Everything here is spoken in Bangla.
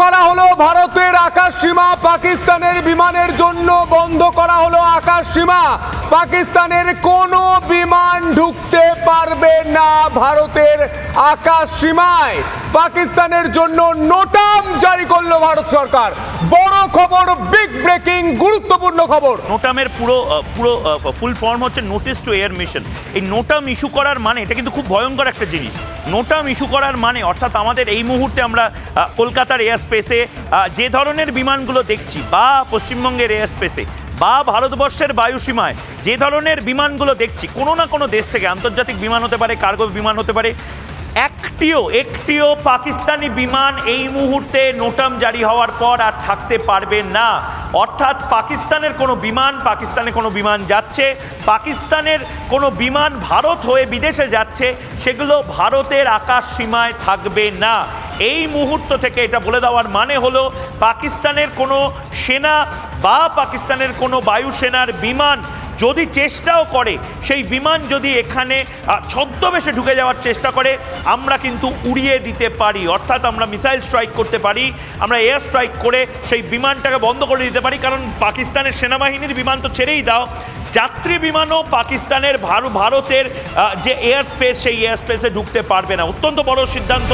করা হলো ভারতের আকাশ সীমা, পাকিস্তানের বিমানের জন্য বন্ধ করা হলো আকাশ সীমা। পাকিস্তানের কোনো বিমান ঢুকতে পারবে না ভারতের আকাশ সীমায়। পাকিস্তানের জন্য নোটাম জারি করলো ভারত সরকার। বড় খবর, বিগ ব্রেকিং, গুরুত্বপূর্ণ খবর। নোটামের পুরো ফুল ফর্ম হচ্ছে নোটিস টু এয়ার মিশন। এই নোটাম ইস্যু করার মানে এটা কিন্তু খুব ভয়ঙ্কর একটা জিনিস। নোটাম ইস্যু করার মানে অর্থাৎ আমাদের এই মুহূর্তে আমরা কলকাতার এয়ার স্পেসে যে ধরনের বিমানগুলো দেখছি, বা পশ্চিমবঙ্গের এয়ার স্পেসে, বা ভারতবর্ষের বায়ুসীমায় যে ধরনের বিমানগুলো দেখছি, কোনো না কোনো দেশ থেকে আন্তর্জাতিক বিমান হতে পারে, কার্গো বিমান হতে পারে, একটিও পাকিস্তানি বিমান এই মুহূর্তে নোটাম জারি হওয়ার পর আর থাকতে পারবে না। অর্থাৎ পাকিস্তানে কোনো বিমান যাচ্ছে, পাকিস্তানের কোনো বিমান ভারত হয়ে বিদেশে যাচ্ছে, সেগুলো ভারতের আকাশ সীমায় থাকবে না। এই মুহূর্ত থেকে এটা বলে দেওয়ার মানে হলো, পাকিস্তানের কোনো সেনা বা পাকিস্তানের কোনো বায়ুসেনার বিমান যদি চেষ্টাও করে, সেই বিমান যদি এখানে ছদ্মবেশে ঢুকে যাওয়ার চেষ্টা করে, আমরা কিন্তু উড়িয়ে দিতে পারি। অর্থাৎ আমরা মিসাইল স্ট্রাইক করতে পারি, আমরা এয়ার স্ট্রাইক করে সেই বিমানটাকে বন্ধ করে দিতে পারি। কারণ পাকিস্তানের সেনাবাহিনীর বিমান তো ছেড়েই দাও, যাত্রী বিমানও পাকিস্তানের ভারতের যে এয়ার স্পেস, সেই এয়ার স্পেসে ঢুকতে পারবে না। অত্যন্ত বড় সিদ্ধান্ত।